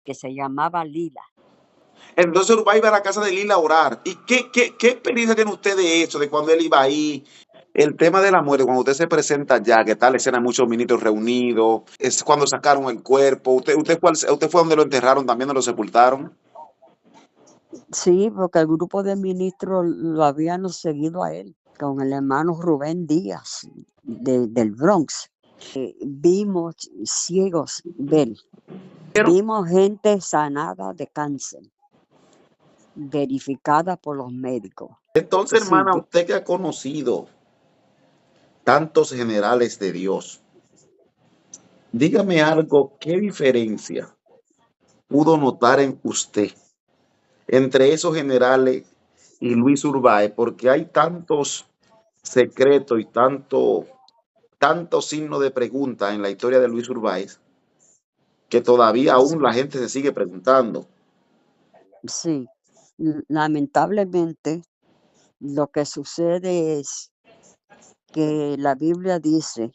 que se llamaba Lila. Entonces Urbay iba a la casa de Lila a orar. ¿Y qué experiencia tiene usted de eso, de cuando él iba ahí? El tema de la muerte, cuando usted se presenta ya, que está la escena de muchos ministros reunidos, es cuando sacaron el cuerpo. ¿Usted fue donde lo enterraron, también donde lo sepultaron? Sí, porque el grupo de ministros lo habían seguido a él, con el hermano Rubén Díaz del Bronx. Vimos ciegos ver, Pero vimos gente sanada de cáncer, verificada por los médicos. entonces, Sí, hermana, usted que ha conocido tantos generales de Dios, dígame algo, ¿qué diferencia pudo notar en usted entre esos generales y Luis Urbáez? Porque hay tantos secretos y tanto signo de pregunta en la historia de Luis Urbáez que todavía aún la gente se sigue preguntando. sí. Lamentablemente, lo que sucede es que la Biblia dice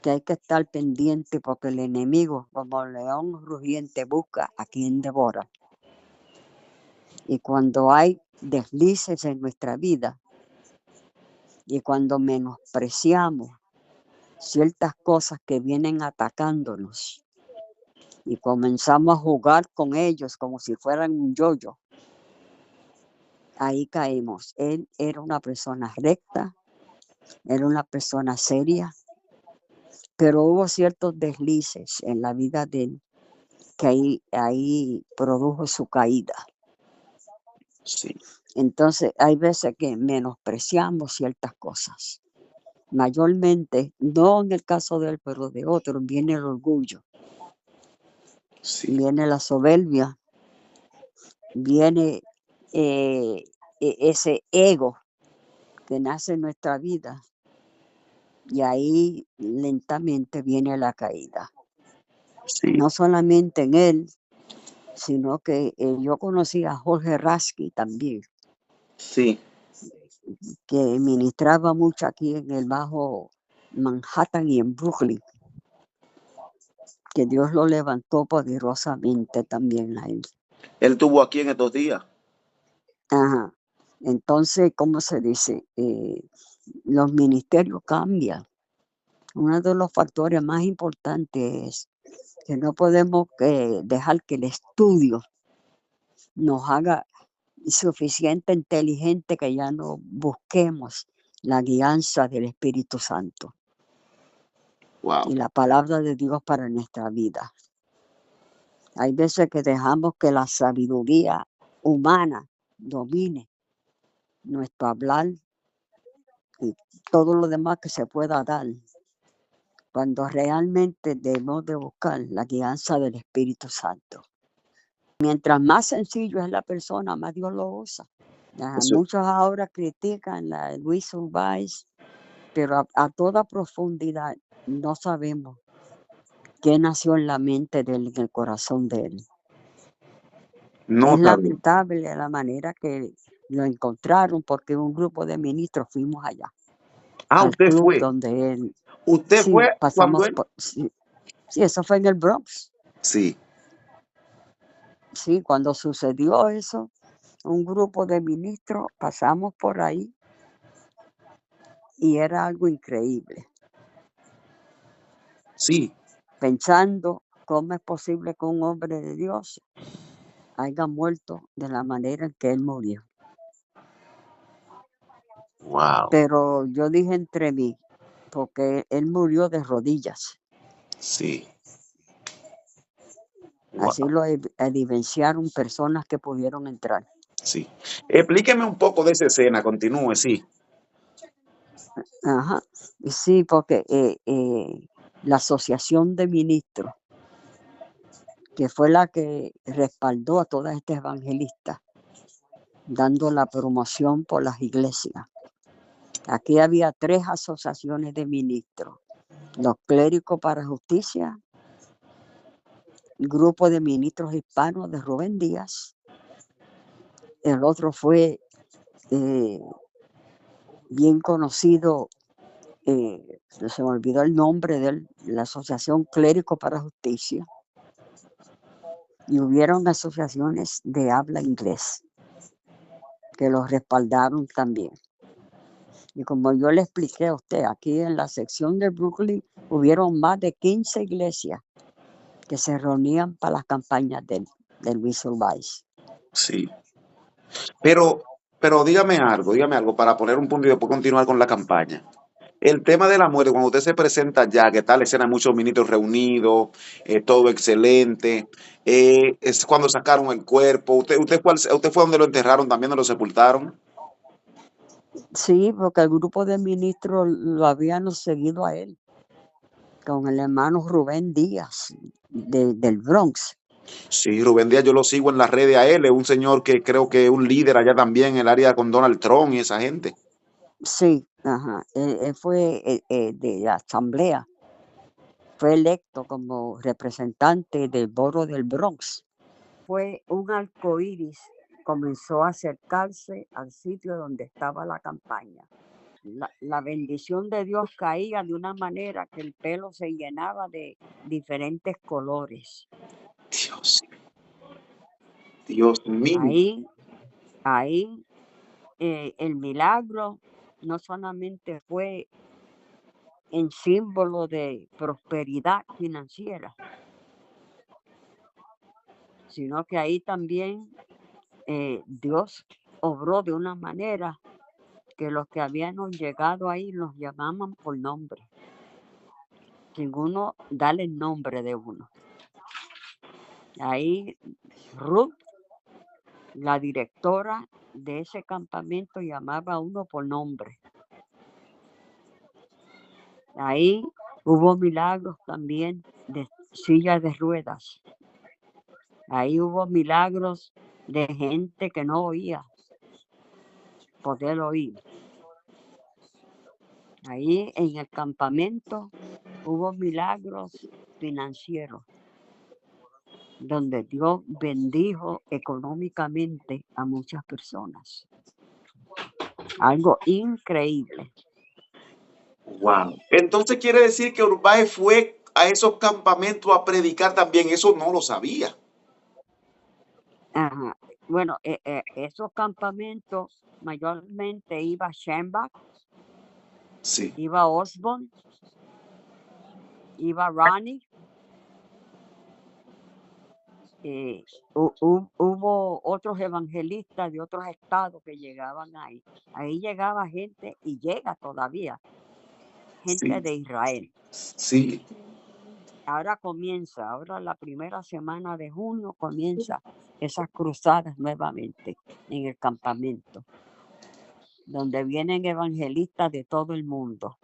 que hay que estar pendiente porque el enemigo, como león rugiente, busca a quien devora. Y cuando hay deslices en nuestra vida y cuando menospreciamos ciertas cosas que vienen atacándonos y comenzamos a jugar con ellos como si fueran un yoyo, ahí caemos. Él era una persona recta, era una persona seria, pero hubo ciertos deslices en la vida de él que ahí produjo su caída. Sí, Entonces, hay veces que menospreciamos ciertas cosas. Mayormente, no en el caso de él, pero de otros, viene el orgullo, sí, viene la soberbia, viene ese ego que nace en nuestra vida y ahí lentamente viene la caída. sí, No solamente en él, sino que yo conocí a Jorge Rasky también, sí. que ministraba mucho aquí en el Bajo Manhattan y en Brooklyn, que Dios lo levantó poderosamente también a él. Él estuvo aquí en estos días. Ajá. Entonces, ¿cómo se dice? Los ministerios cambian. Uno de los factores más importantes es que no podemos dejar que el estudio nos haga suficiente inteligente que ya no busquemos la guianza del Espíritu Santo Wow. y la palabra de Dios para nuestra vida. Hay veces que dejamos que la sabiduría humana domine nuestro hablar y todo lo demás que se pueda dar, cuando realmente debemos de buscar la guianza del Espíritu Santo. Mientras más sencillo es la persona, más Dios lo usa. Eso, Muchos ahora critican la Luis Urbáez, pero a toda profundidad no sabemos qué nació en la mente de él, en el corazón de él. no Es sabía. lamentable la manera que lo encontraron porque un grupo de ministros fuimos allá, Ah, al usted club fue. donde él, Usted sí, fue cuando pasamos él. por, sí, sí, eso fue en el Bronx. Sí, Sí, cuando sucedió eso, un grupo de ministros pasamos por ahí y era algo increíble, sí. pensando cómo es posible que un hombre de Dios haya muerto de la manera en que él murió. Wow. Pero yo dije entre mí, porque él murió de rodillas. Sí. Así Wow. lo evidenciaron personas que pudieron entrar. Sí. Explíqueme un poco de esa escena. Continúe, sí. Ajá. Y sí, porque la asociación de ministros, que fue la que respaldó a todas estas evangelistas, dando la promoción por las iglesias. Aquí había 3 asociaciones de ministros: los clérigos para justicia, el grupo de ministros hispanos de Rubén Díaz, el otro fue bien conocido, se me olvidó el nombre de él, la Asociación Clérigo para Justicia, y hubieron asociaciones de habla inglés que los respaldaron también. Y como yo le expliqué a usted, aquí en la sección de Brooklyn hubieron más de 15 iglesias que se reunían para las campañas de Luis Urbáez. Sí. Pero dígame algo para poner un punto y después continuar con la campaña. El tema de la muerte, cuando usted se presenta ya, que tal la escena, muchos ministros reunidos, todo excelente, es cuando sacaron el cuerpo. ¿Usted fue donde lo enterraron, también donde lo sepultaron? Sí, porque el grupo de ministros lo habían seguido a él, con el hermano Rubén Díaz del Bronx. Sí, Rubén Díaz, yo lo sigo en las redes a él, es un señor que creo que es un líder allá también en el área con Donald Trump y esa gente. Sí, ajá. Él fue de la asamblea, fue electo como representante del borough del Bronx. Fue un arcoíris, comenzó a acercarse al sitio donde estaba la campaña. La bendición de Dios caía de una manera que el pelo se llenaba de diferentes colores. Dios, Dios mío. Ahí el milagro no solamente fue en símbolo de prosperidad financiera, sino que ahí también Dios obró de una manera que los que habían llegado ahí los llamaban por nombre, sin uno darle el nombre de uno. Ahí Ruth, la directora de ese campamento, llamaba a uno por nombre. Ahí hubo milagros también de sillas de ruedas. Ahí hubo milagros de gente que no oía, poder oír. Ahí en el campamento hubo milagros financieros, donde Dios bendijo económicamente a muchas personas. Algo increíble. Wow. Entonces quiere decir que Urbáez fue a esos campamentos a predicar también. Eso no lo sabía. Ajá. Bueno, esos campamentos mayormente iba Schembach, Sí, iba Osborne, iba Ronnie. Hubo otros evangelistas de otros estados que llegaban ahí. Ahí llegaba gente y llega todavía, gente sí, de Israel. sí. Ahora la primera semana de junio comienza esas cruzadas nuevamente en el campamento, donde vienen evangelistas de todo el mundo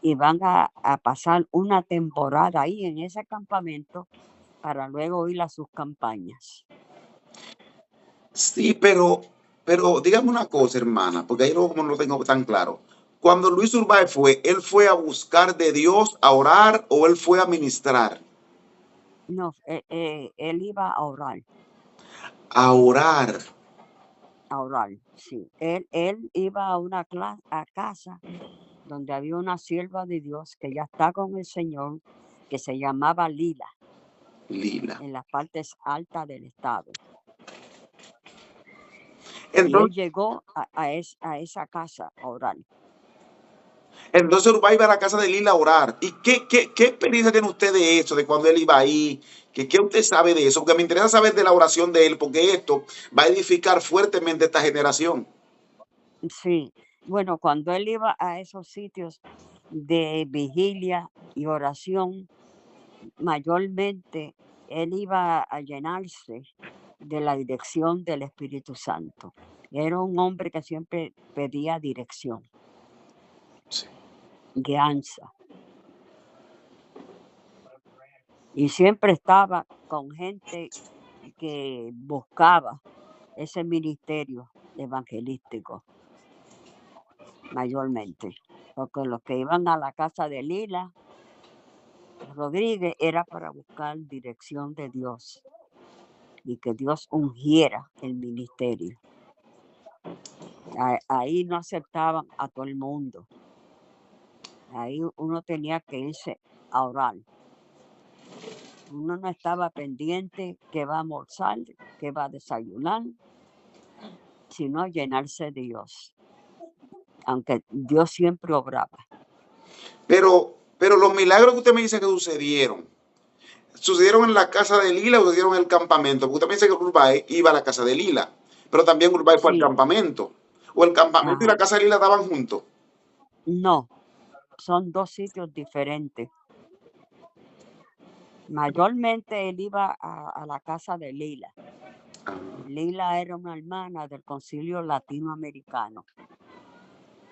y van a pasar una temporada ahí en ese campamento para luego ir a sus campañas. Sí, pero dígame una cosa, hermana, porque ahí no, como no lo tengo tan claro. Cuando Luis Urbáez fue, ¿él fue a buscar de Dios, a orar o él fue a ministrar? No, él iba A orar. a orar, sí. Él iba a una casa donde había una sierva de Dios que ya está con el Señor, que se llamaba Lila, Lila. en las partes altas del estado. Y él Entonces, llegó a esa casa a orar. entonces Urbáez iba a la casa de Lila a orar. ¿Y qué experiencia tiene usted de eso, de cuando él iba ahí? ¿Qué usted sabe de eso? Porque me interesa saber de la oración de él, porque esto va a edificar fuertemente esta generación. Sí, bueno, cuando él iba a esos sitios de vigilia y oración, mayormente él iba a llenarse de la dirección del Espíritu Santo. Era un hombre que siempre pedía dirección, Sí. guianza, y siempre estaba con gente que buscaba ese ministerio evangelístico, mayormente, porque los que iban a la casa de Lila Rodríguez era para buscar dirección de Dios y que Dios ungiera el ministerio. Ahí no aceptaban a todo el mundo. Ahí uno tenía que irse a orar. Uno no estaba pendiente que va a almorzar, que va a desayunar, sino llenarse de Dios. Aunque Dios siempre obraba. Pero los milagros que usted me dice que sucedieron en la casa de Lila o sucedieron en el campamento. Porque usted me dice que Urbay iba a la casa de Lila, pero también Urbay fue al Sí, campamento. O el campamento y la ajá. casa de Lila estaban juntos. No, son dos sitios diferentes. Mayormente él iba a la casa de Lila. Lila era una hermana del Concilio Latinoamericano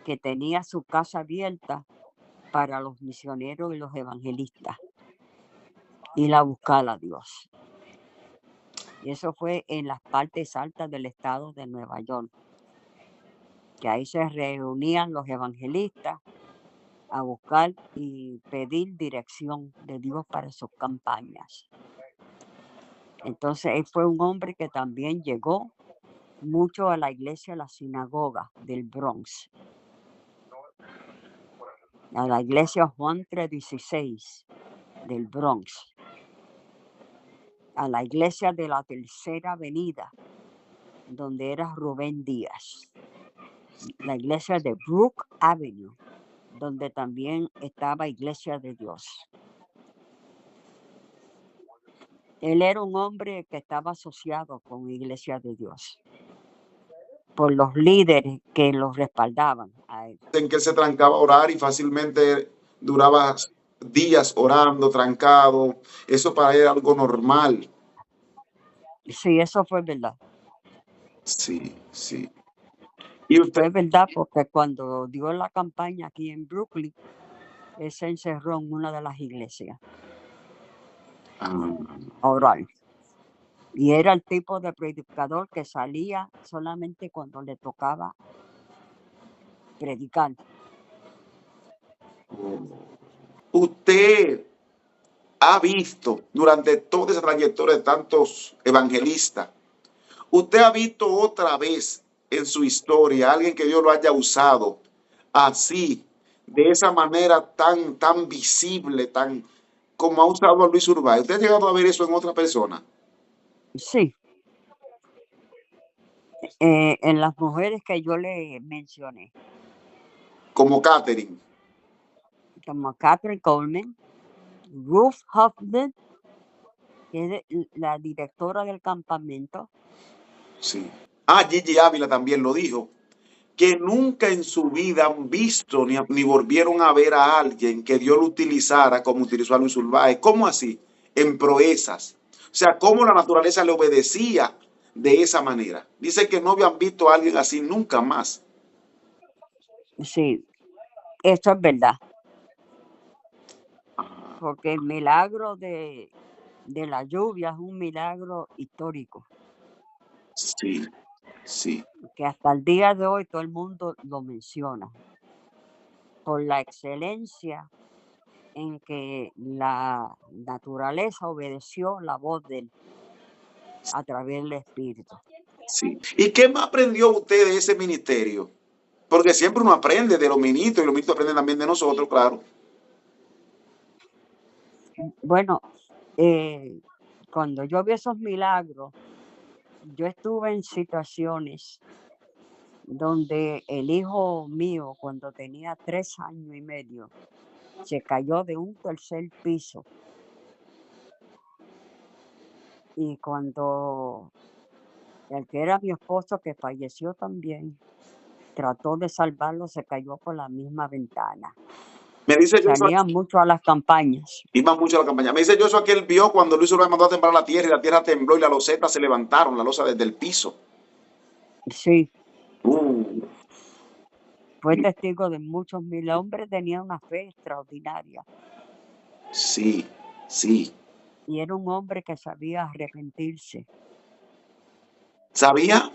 que tenía su casa abierta para los misioneros y los evangelistas, ir a buscar a Dios. Y eso fue en las partes altas del estado de Nueva York, que ahí se reunían los evangelistas a buscar y pedir dirección de Dios para sus campañas. Entonces él fue un hombre que también llegó mucho a la iglesia, a la sinagoga del Bronx, a la iglesia Juan 316 del Bronx, a la iglesia de la Tercera Avenida, donde era Rubén Díaz, la iglesia de Brook Avenue, donde también estaba Iglesia de Dios. Él era un hombre que estaba asociado con Iglesia de Dios por los líderes que los respaldaban a él. En que él se trancaba a orar y fácilmente duraba días orando, trancado. Eso para él era algo normal. Sí, eso fue verdad. Sí, sí. Y usted, Fue verdad porque cuando dio la campaña aquí en Brooklyn, él se encerró en una de las iglesias a orar. Y era el tipo de predicador que salía solamente cuando le tocaba predicar. usted ha visto durante toda esa trayectoria de tantos evangelistas, usted ha visto otra vez en su historia a alguien que Dios lo haya usado así, de esa manera tan visible, tan como ha usado a Luis Urbay. ¿Usted ha llegado a ver eso en otra persona? Sí, en las mujeres que yo le mencioné, Como Catherine. como Catherine Coleman, Ruth Hoffman, que es la directora del campamento. Sí. Ah, Gigi Ávila también lo dijo, que nunca en su vida han visto ni volvieron a ver a alguien que Dios lo utilizara como utilizó a Luis Urbáez. ¿Cómo así? En proezas. O sea, cómo la naturaleza le obedecía de esa manera. Dice que no habían visto a alguien así nunca más. Sí, eso es verdad, porque el milagro de la lluvia es un milagro histórico, Sí, sí, que hasta el día de hoy todo el mundo lo menciona, por la excelencia en que la naturaleza obedeció la voz de él a través del Espíritu. sí. ¿Y qué más aprendió usted de ese ministerio? Porque siempre uno aprende de los ministros y los ministros aprenden también de nosotros, claro. Bueno, cuando yo vi esos milagros, yo estuve en situaciones donde el hijo mío, cuando tenía 3 años y medio, se cayó de un tercer piso. Y cuando el que era mi esposo, que falleció también, trató de salvarlo, se cayó por la misma ventana. Me dice yo eso, Salían mucho a las campañas. iba mucho a la campaña. Me dice yo eso que él vio cuando Luis Urbán mandó a temblar la tierra y la tierra tembló y las losetas se levantaron, la losa desde el piso. Sí, Uh, fue testigo de muchos mil. El hombre tenía una fe extraordinaria sí, sí. y era un hombre que sabía arrepentirse. ¿Sabía?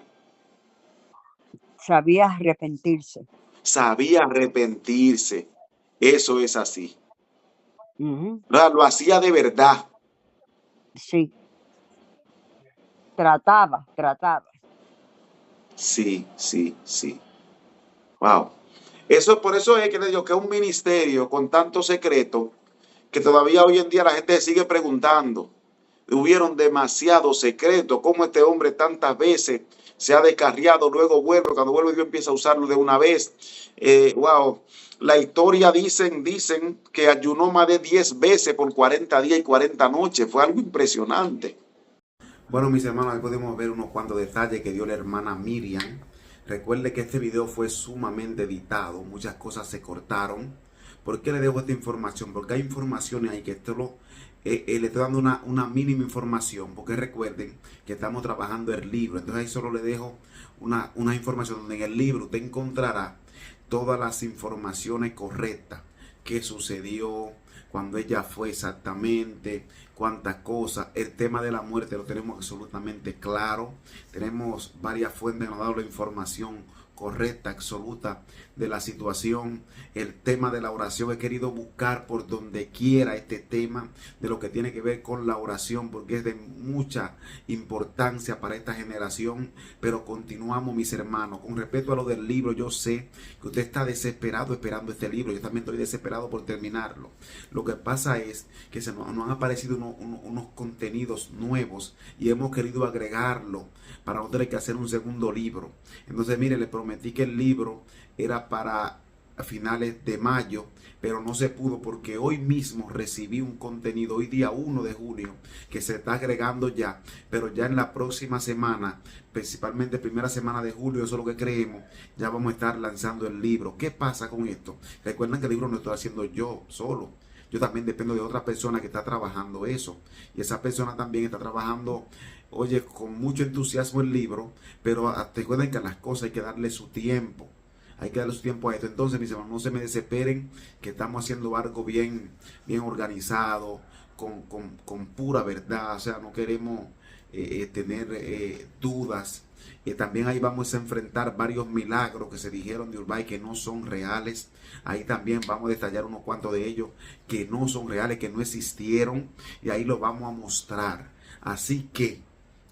Sabía arrepentirse. Sabía arrepentirse. Eso es así. Ujú, Lo hacía de verdad. sí, trataba. Sí, sí, sí. Wow. Eso por eso es que le digo que es un ministerio con tanto secreto que todavía hoy en día la gente se sigue preguntando. Hubieron demasiados secretos, cómo este hombre tantas veces se ha descarriado, luego vuelve, cuando vuelve Dios empieza a usarlo de una vez. Wow, la historia dicen que ayunó más de 10 veces por 40 días y 40 noches, fue algo impresionante. Bueno, mis hermanos, ahí podemos ver unos cuantos detalles que dio la hermana Miriam. Recuerde que este video fue sumamente editado, muchas cosas se cortaron. ¿Por qué le dejo esta información? Porque hay informaciones ahí que le estoy dando una mínima información, porque recuerden que estamos trabajando el libro. Entonces ahí solo le dejo una información donde en el libro usted encontrará todas las informaciones correctas que sucedió, cuando ella fue exactamente, cuántas cosas. El tema de la muerte lo tenemos absolutamente claro. Tenemos varias fuentes que nos han dado la información correcta, absoluta de la situación. El tema de la oración, he querido buscar por donde quiera este tema de lo que tiene que ver con la oración, porque es de mucha importancia para esta generación. Pero continuamos, mis hermanos, con respecto a lo del libro. Yo sé que usted está desesperado esperando este libro, yo también estoy desesperado por terminarlo. Lo que pasa es que nos han aparecido unos contenidos nuevos y hemos querido agregarlo para no tener que hacer un segundo libro. Entonces, mire, le prometí que el libro era para finales de mayo, pero no se pudo porque hoy mismo recibí un contenido, hoy día 1 de junio, que se está agregando ya, pero ya en la próxima semana, principalmente primera semana de julio, eso es lo que creemos, ya vamos a estar lanzando el libro. ¿Qué pasa con esto? Recuerden que el libro no lo estoy haciendo yo solo. Yo también dependo de otra persona que está trabajando eso. Y esa persona también está trabajando, oye, con mucho entusiasmo el libro. Pero recuerden que a las cosas hay que darle su tiempo. Hay que darle su tiempo a esto. Entonces, mis hermanos, no se me desesperen, que estamos haciendo algo bien organizado, con pura verdad. O sea, no queremos tener dudas. También ahí vamos a enfrentar varios milagros que se dijeron de Urbay que no son reales. Ahí también vamos a detallar unos cuantos de ellos que no son reales, que no existieron. Y ahí lo vamos a mostrar. Así que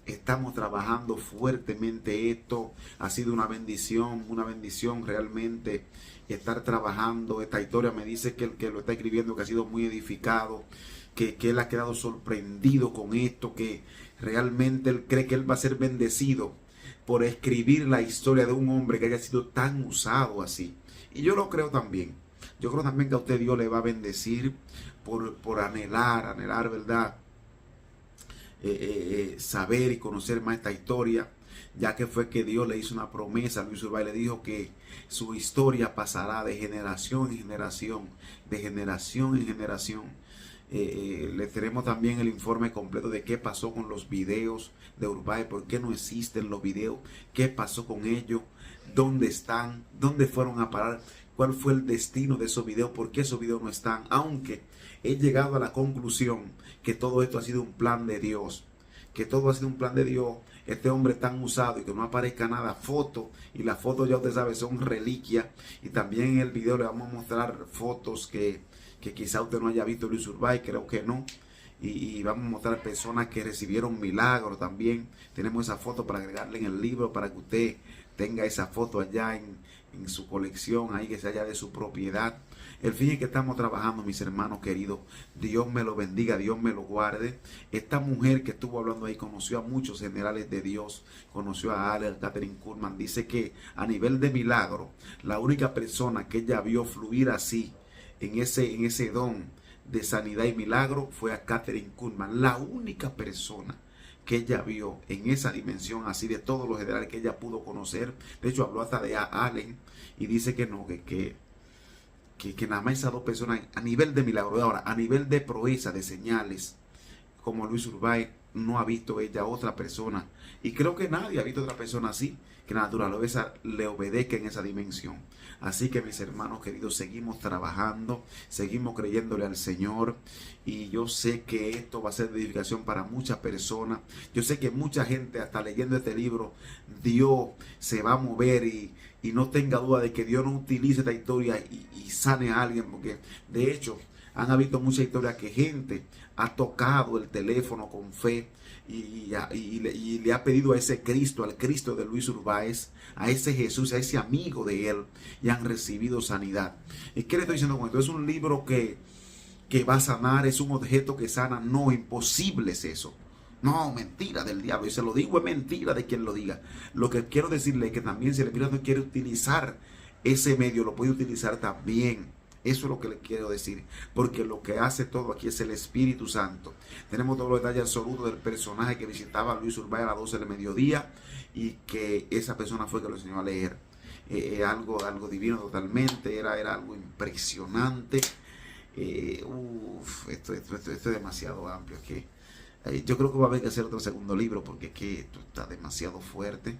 estamos trabajando fuertemente esto. Ha sido una bendición realmente estar trabajando. Esta historia me dice que el que lo está escribiendo que ha sido muy edificado, que él ha quedado sorprendido con esto, que realmente él cree que él va a ser bendecido por escribir la historia de un hombre que haya sido tan usado así. Y yo lo creo también. Yo creo también que a usted Dios le va a bendecir por anhelar, ¿verdad? Saber y conocer más esta historia, ya que fue que Dios le hizo una promesa a Luis Urbay, le dijo que su historia pasará de generación en generación, de generación en generación. Le tenemos también el informe completo de qué pasó con los videos de Urbay, por qué no existen los videos, qué pasó con ellos, dónde están, dónde fueron a parar, cuál fue el destino de esos videos, por qué esos videos no están. Aunque he llegado a la conclusión que todo esto ha sido un plan de Dios, que todo ha sido un plan de Dios. Este hombre tan usado y que no aparezca nada, fotos, y las fotos ya usted sabe son reliquias. Y también en el video le vamos a mostrar fotos que quizá usted no haya visto Luis Urbay, creo que no. Y vamos a mostrar personas que recibieron milagros también. Tenemos esa foto para agregarle en el libro, para que usted tenga esa foto allá en su colección, ahí que sea allá de su propiedad. El fin es que estamos trabajando, mis hermanos queridos. Dios me lo bendiga, Dios me lo guarde. Esta mujer que estuvo hablando ahí conoció a muchos generales de Dios, conoció a Kathryn Kuhlman. Dice que a nivel de milagro, la única persona que ella vio fluir así en ese don de sanidad y milagro fue a Kathryn Kuhlman. La única persona que ella vio en esa dimensión así, de todos los generales que ella pudo conocer. De hecho, habló hasta de Allen y dice que no, que nada más esas dos personas a nivel de milagro. Ahora, a nivel de proeza, de señales, como Luis Urbay, no ha visto ella otra persona. Y creo que nadie ha visto otra persona así, que la naturaleza le obedezca en esa dimensión. Así que, mis hermanos queridos, seguimos trabajando, seguimos creyéndole al Señor. Y yo sé que esto va a ser de edificación para muchas personas. Yo sé que mucha gente, hasta leyendo este libro, Dios se va a mover y no tenga duda de que Dios no utilice esta historia y sane a alguien. Porque, de hecho, han habido muchas historias que gente ha tocado el teléfono con fe y le ha pedido a ese Cristo, al Cristo de Luis Urbay, a ese Jesús, a ese amigo de él, y han recibido sanidad. ¿Y qué le estoy diciendo con esto? Es un libro que que va a sanar, es un objeto que sana. No, imposible es eso. No, mentira del diablo. Y se lo digo, es mentira de quien lo diga. Lo que quiero decirle es que también si el Espíritu no quiere utilizar ese medio, lo puede utilizar también. Eso es lo que le quiero decir, porque lo que hace todo aquí es el Espíritu Santo. Tenemos todos los detalles absolutos del personaje que visitaba a Luis Urbay a las 12 del mediodía y que esa persona fue que lo enseñó a leer. Algo divino totalmente, era algo impresionante. Esto es demasiado amplio. Yo creo que va a haber que hacer otro segundo libro porque es que esto está demasiado fuerte.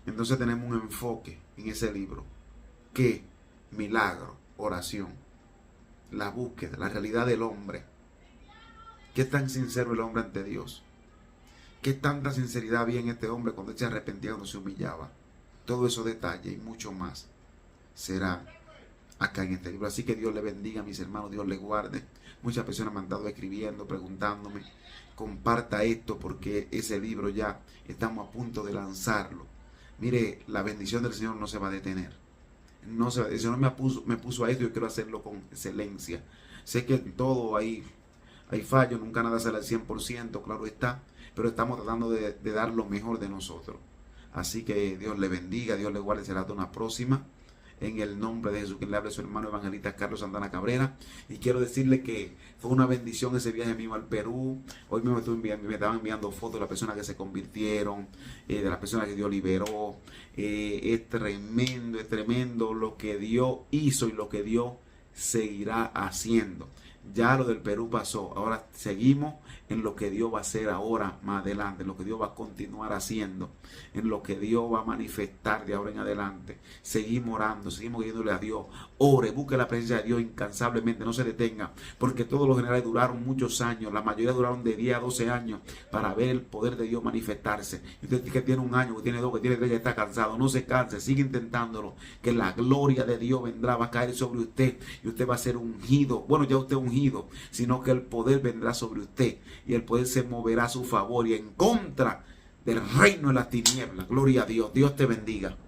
Entonces tenemos un enfoque en ese libro que milagro, oración, la búsqueda, la realidad del hombre. ¿Qué tan sincero el hombre ante Dios? ¿Qué tanta sinceridad había en este hombre cuando él se arrepentía, cuando se humillaba? Todos esos detalles y mucho más será acá en este libro. Así que Dios le bendiga, mis hermanos, Dios le guarde. Muchas personas me han estado escribiendo, preguntándome. Comparta esto porque ese libro ya estamos a punto de lanzarlo. Mire, la bendición del Señor no se va a detener. No se va, el Señor me puso a esto y yo quiero hacerlo con excelencia. Sé que en todo hay fallos, nunca nada sale al 100%, claro está, pero estamos tratando de dar lo mejor de nosotros. Así que Dios le bendiga, Dios le guarde, será hasta una próxima. En el nombre de Jesús, que le hable su hermano evangelista Carlos Santana Cabrera. Y quiero decirle que fue una bendición ese viaje mío al Perú. Hoy me estaban enviando fotos de las personas que se convirtieron, de las personas que Dios liberó. Es tremendo lo que Dios hizo y lo que Dios seguirá haciendo. Ya lo del Perú pasó, ahora seguimos en lo que Dios va a hacer ahora más adelante, en lo que Dios va a continuar haciendo, en lo que Dios va a manifestar de ahora en adelante. Seguimos orando, seguimos pidiéndole a Dios. Ore, busque la presencia de Dios incansablemente, no se detenga, porque todos los generales duraron muchos años, la mayoría duraron de 10 a 12 años para ver el poder de Dios manifestarse. Y usted que tiene un año, que tiene 2, que tiene 3, que está cansado, no se canse, sigue intentándolo, que la gloria de Dios vendrá, va a caer sobre usted y usted va a ser ungido. Bueno, ya usted es ungido, sino que el poder vendrá sobre usted y el poder se moverá a su favor y en contra del reino de las tinieblas. Gloria a Dios. Dios te bendiga.